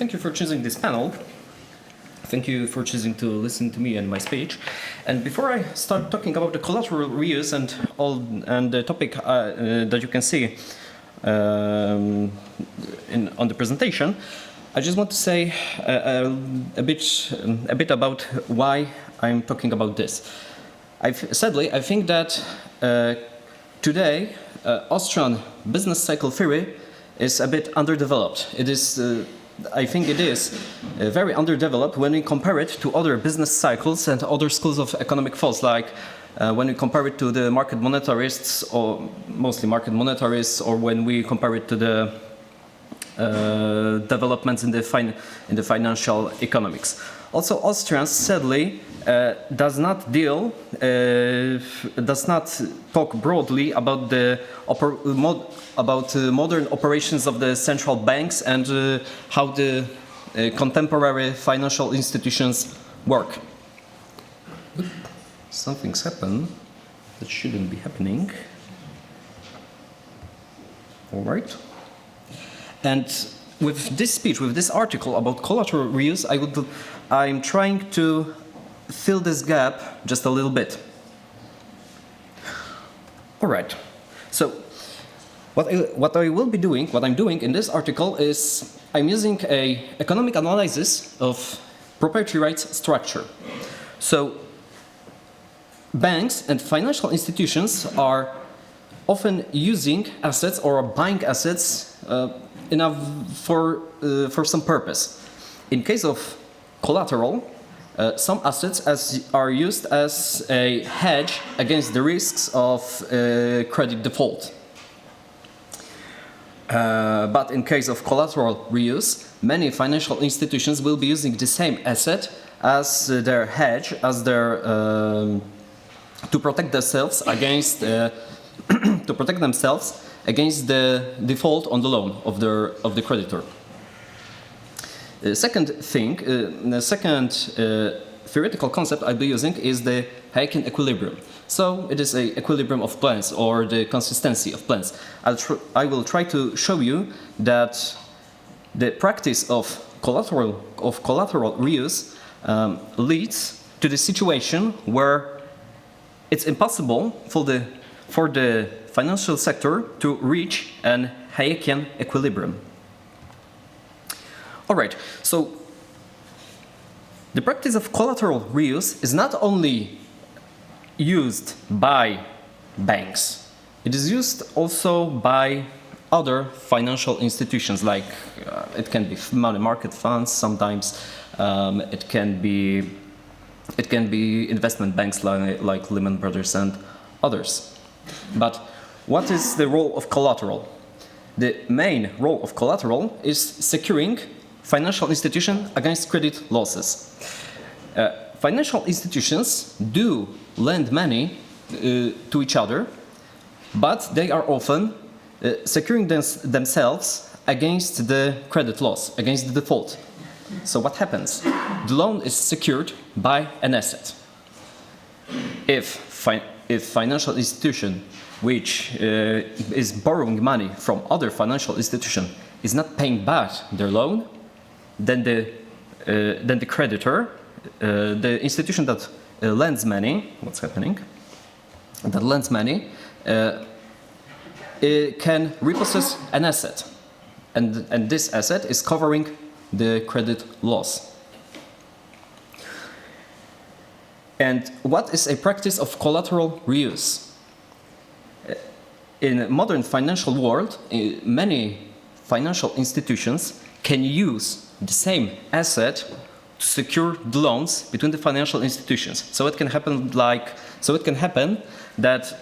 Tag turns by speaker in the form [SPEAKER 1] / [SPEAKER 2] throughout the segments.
[SPEAKER 1] thank you for choosing this panel. Thank you for choosing to listen to me and my speech. And before I start talking about the collateral reuse and the topic that you can see on the presentation, I just want to say a bit about why I'm talking about this. Sadly, I think that today Austrian business cycle theory is a bit underdeveloped. It is, I think it is very underdeveloped when we compare it to other business cycles and other schools of economic thought, like when we compare it to the market monetarists, or mostly market monetarists, or when we compare it to the developments in the financial economics. Also, Austrians, sadly, does not talk broadly about the modern operations of the central banks and how the contemporary financial institutions work. Something's happened that shouldn't be happening. All right. And with this speech, with this article about collateral reuse, I'm trying to fill this gap just a little bit. All right. So what I'm doing in this article is I'm using an economic analysis of property rights structure. So banks and financial institutions are often using assets or buying assets for some purpose. In case of collateral, some assets are used as a hedge against the risks of credit default. But in case of collateral reuse, many financial institutions will be using the same asset as their hedge, to protect themselves against the default on the loan of the creditor. The second theoretical concept I'll be using is the Hayek equilibrium. So it is an equilibrium of plans, or the consistency of plans. I will try to show you that the practice of collateral reuse leads to the situation where it's impossible for the financial sector to reach an Hayekian equilibrium. All right, so the practice of collateral reuse is not only used by banks, it is used also by other financial institutions, like it can be money market funds, sometimes it can be investment banks like Lehman Brothers and others. But what is the role of collateral? The main role of collateral is securing financial institution against credit losses. Financial institutions do lend money to each other, but they are often securing themselves against the credit loss, against the default. So what happens? The loan is secured by an asset. If financial institution which is borrowing money from other financial institution is not paying back their loan, then the creditor, the institution that lends money, what's happening? That lends money, it can repossess an asset, and this asset is covering the credit loss. And what is a practice of collateral reuse? In a modern financial world, many financial institutions can use the same asset to secure the loans between the financial institutions. So it can happen that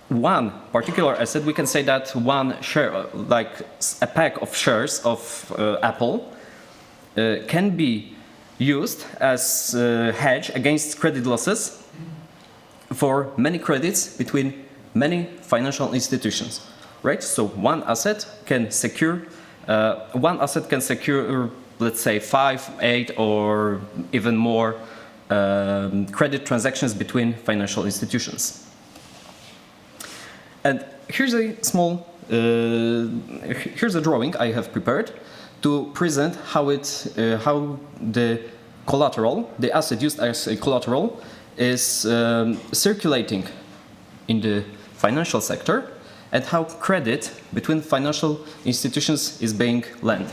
[SPEAKER 1] one particular asset, we can say that one share, like a pack of shares of Apple, can be used as a hedge against credit losses for many credits between many financial institutions, right? So one asset can secure, let's say 5, 8, or even more credit transactions between financial institutions. And here's a drawing I have prepared to present how the collateral, the asset used as a collateral, is circulating in the financial sector, and how credit between financial institutions is being lent.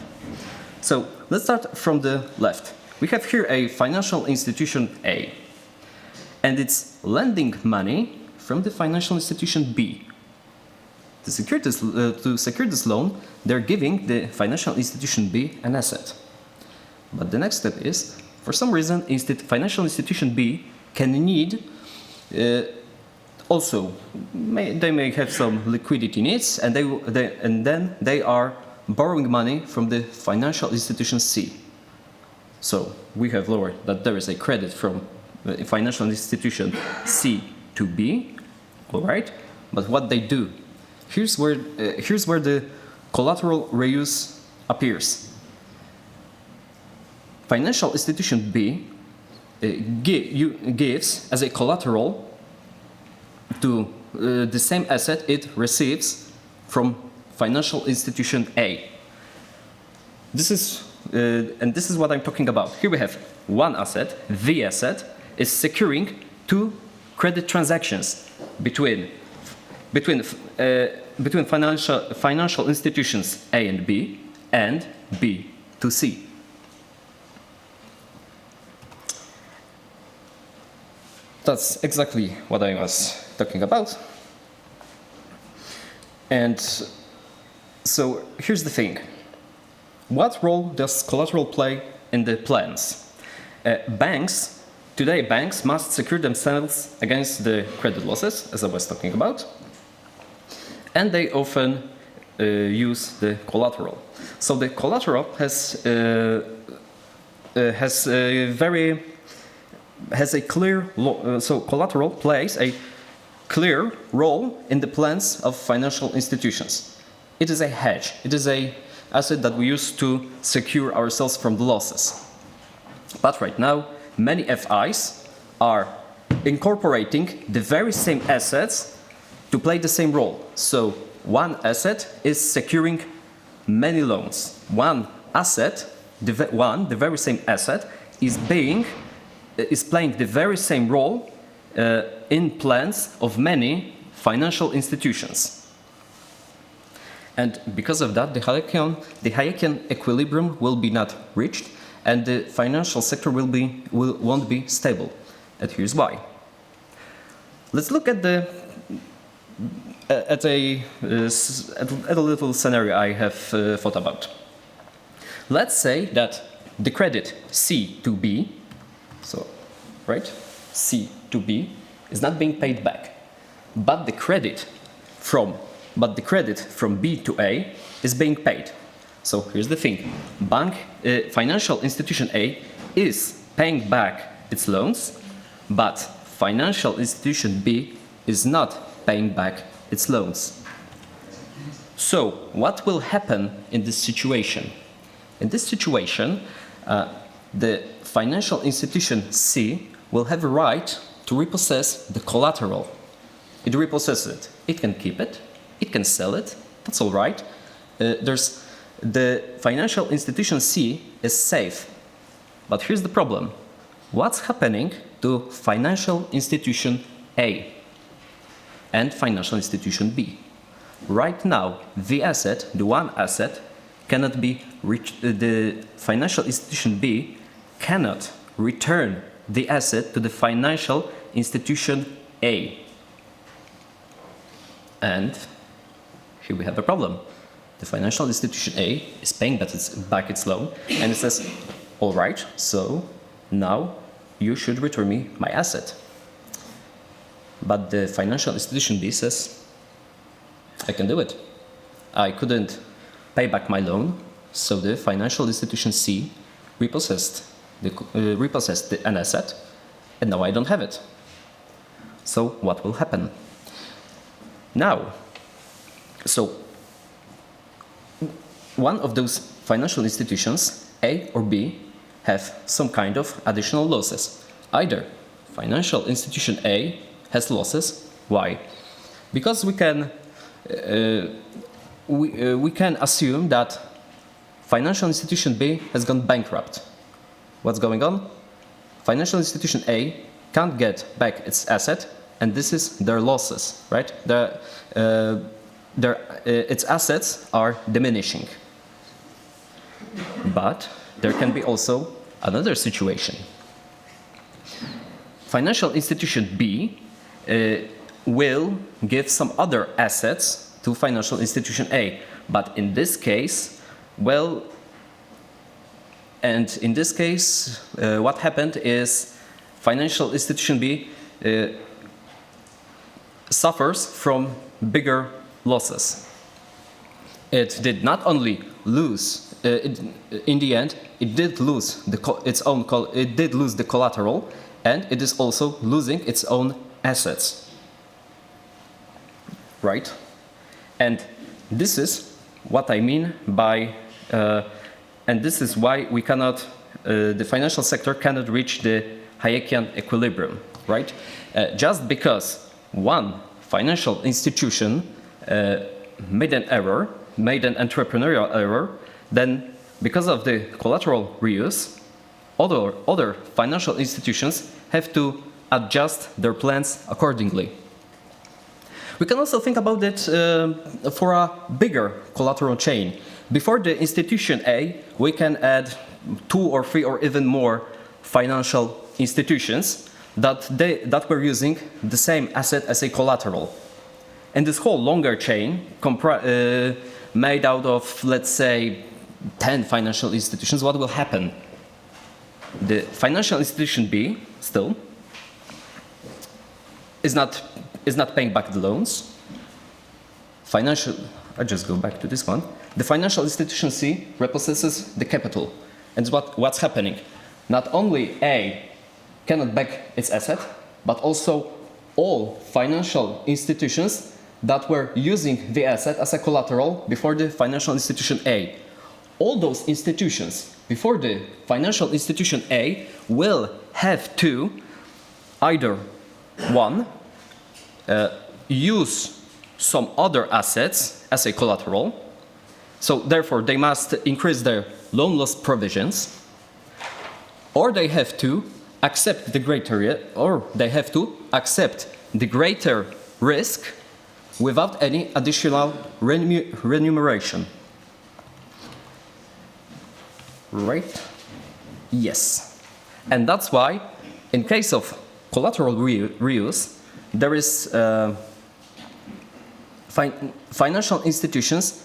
[SPEAKER 1] So let's start from the left. We have here a financial institution A, and it's lending money from the financial institution B. To secure this loan, they're giving the financial institution B an asset. But the next step is, for some reason, financial institution B can need they may have some liquidity needs, and then they are borrowing money from the financial institution C. So we have lowered that there is a credit from the financial institution C to B, all right? But what they do, here's where the collateral reuse appears. Financial institution B gives as a collateral to the same asset it receives from financial institution A. This is what I'm talking about. Here we have one asset, the asset, is securing two credit transactions between financial institutions A and B to C. That's exactly what I was talking about. And so here's the thing. What role does collateral play in the plans? Today banks must secure themselves against the credit losses, as I was talking about, and they often use the collateral. So the collateral has a clear so collateral plays a clear role in the plans of financial institutions. It is a hedge. It is an asset that we use to secure ourselves from the losses. But right now, many FIs are incorporating the very same assets to play the same role. So one asset is securing many loans. One asset, the very same asset, is playing the very same role in plans of many financial institutions. And because of that, the Hayekian equilibrium will be not reached, and the financial sector won't be stable. And here's why. Let's look at a little scenario I have thought about. Let's say that the credit C to B, so right, C to B, is not being paid back, but the credit from B to A is being paid. So here's the thing: financial institution A is paying back its loans, but financial institution B is not paying back its loans. So what will happen in this situation? In this situation, the financial institution C will have a right to repossess the collateral. It repossesses it. It can keep it. It can sell it. That's all right. The financial institution C is safe. But here's the problem. What's happening to financial institution A and financial institution B? Right now, the one asset, cannot be reached. The financial institution B cannot return the asset to the financial institution A. And here we have a problem. The financial institution A is paying back its loan, and it says, all right, so now you should return me my asset. But the financial institution B says, I can do it. I couldn't pay back my loan, so the financial institution C repossessed an asset, and now I don't have it. So what will happen? Now, so one of those financial institutions, A or B, have some kind of additional losses. Either financial institution A has losses. Why? Because we can assume that financial institution B has gone bankrupt. What's going on? Financial institution A can't get back its asset, and this is their losses, right? Its assets are diminishing. But there can be also another situation. Financial institution B will give some other assets to financial institution A, but in this case, well, and in this case, what happened is financial institution B suffers from bigger losses. It did not only lose, in the end, it did lose the collateral, and it is also losing its own assets. Right? And this is what I mean by, and this is why we cannot, the financial sector cannot reach the Hayekian equilibrium, right? Just because one financial institution made an error, made an entrepreneurial error, then because of the collateral reuse, other financial institutions have to adjust their plans accordingly. We can also think about it for a bigger collateral chain. Before the institution A, we can add 2 or 3 or even more financial institutions that were using the same asset as a collateral. And this whole longer chain made out of, let's say, 10 financial institutions, what will happen? The financial institution B still is not paying back the loans. I just go back to this one. The financial institution C repossesses the capital. And what's happening? Not only A cannot back its asset, but also all financial institutions that were using the asset as a collateral before the financial institution A. All those institutions before the financial institution A will have to either, one, use some other assets as a collateral, so therefore they must increase their loan loss provisions, or they have to accept the greater risk without any additional remuneration. Right? Yes. And that's why, in case of collateral reuse, there is financial institutions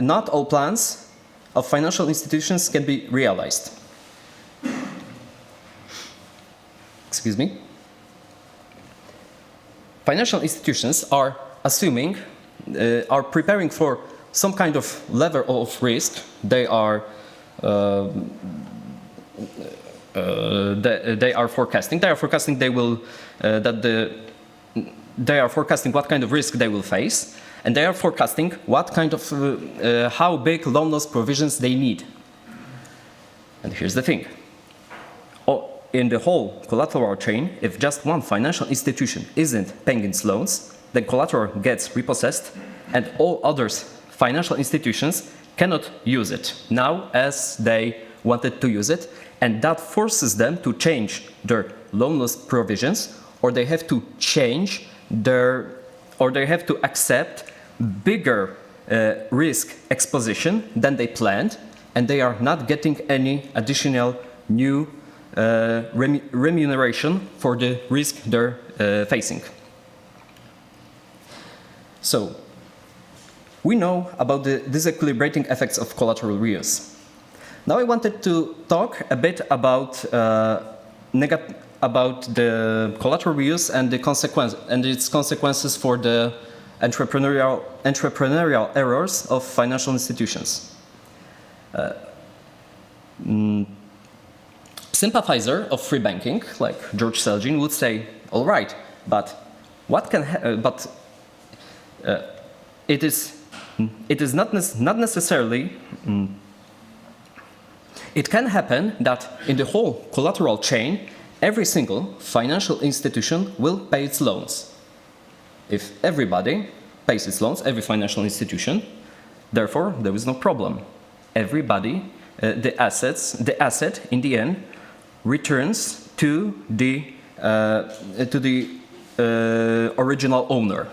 [SPEAKER 1] not all plans of financial institutions can be realized. Excuse me. Financial institutions are preparing for some kind of level of risk. They are forecasting. They are forecasting what kind of risk they will face, and they are forecasting what kind of how big loan loss provisions they need. And here's the thing: in the whole collateral chain, if just one financial institution isn't paying its loans, then collateral gets repossessed, and all others financial institutions cannot use it now as they wanted to use it, and that forces them to change their loan loss provisions, or they have to accept bigger risk exposition than they planned, and they are not getting any additional new remuneration for the risk they're facing. So, we know about the disequilibrating effects of collateral reuse. Now I wanted to talk a bit about the collateral reuse and its consequences for the entrepreneurial errors of financial institutions. Sympathizer of free banking, like George Selgin, would say, "All right, but what can? It is not necessarily. It can happen that in the whole collateral chain, every single financial institution will pay its loans. If everybody pays its loans, every financial institution, therefore there is no problem. everybody, the asset in the end returns to the original owner.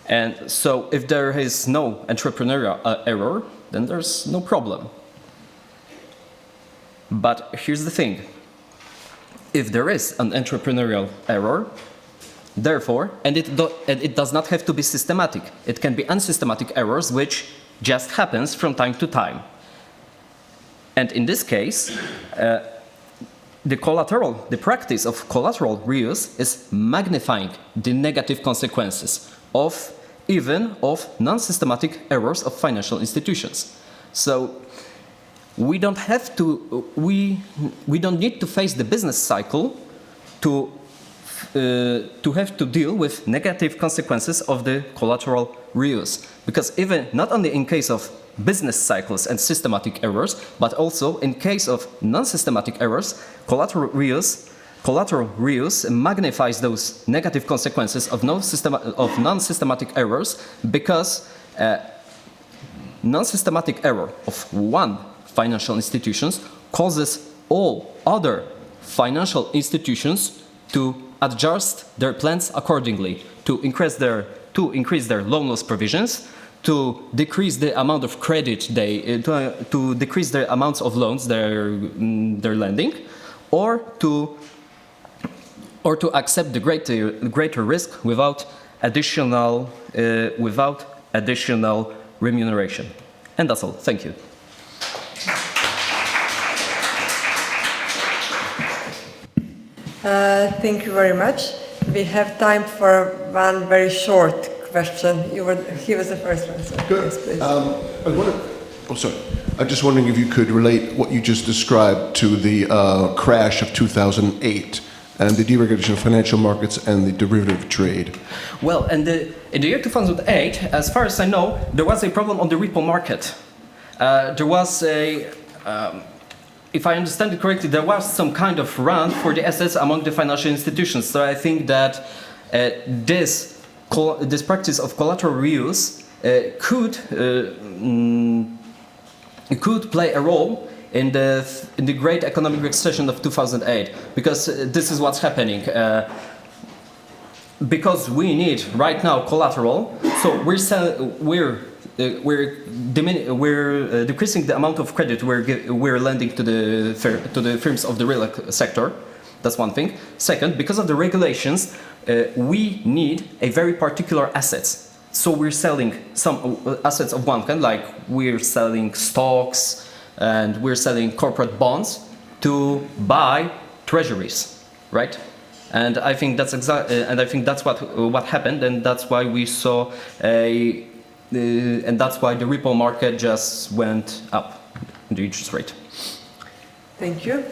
[SPEAKER 1] And so if there is no entrepreneurial error, then there's no problem. But here's the thing. If there is an entrepreneurial error, therefore, and it does not have to be systematic. It can be unsystematic errors which just happens from time to time. And in this case, the practice of collateral reuse is magnifying the negative consequences of non-systematic errors of financial institutions. So we don't need to face the business cycle to have to deal with negative consequences of the collateral reuse. Because even not only in case of business cycles and systematic errors, but also in case of non-systematic errors, collateral reuse magnifies those negative consequences of non-systematic errors, because non-systematic error of one financial institution causes all other financial institutions to adjust their plans accordingly, to increase their loan loss provisions, to decrease the amount of credit to decrease the amounts of loans they're lending, or to accept the greater risk without additional remuneration. And that's all. Thank you.
[SPEAKER 2] Thank you very much. We have time for one very short question. He was the first one. So
[SPEAKER 3] Good.
[SPEAKER 2] yes, please.
[SPEAKER 3] I'm just wondering if you could relate what you just described to the crash of 2008 and the deregulation of financial markets and the derivative trade.
[SPEAKER 1] Well, in the year 2008, as far as I know, there was a problem on the repo market. There was if I understand it correctly, there was some kind of run for the assets among the financial institutions. So I think that this practice of collateral reuse could play a role in the great economic recession of 2008, because this is what's happening. Because we need right now collateral, so we're decreasing the amount of credit we're lending to the firms of the real sector. That's one thing. Second, because of the regulations, we need a very particular assets. So we're selling some assets of one kind, like we're selling stocks and we're selling corporate bonds to buy treasuries, right? And I think that's what happened, and that's why we saw and that's why the repo market just went up, the interest rate.
[SPEAKER 2] Thank you.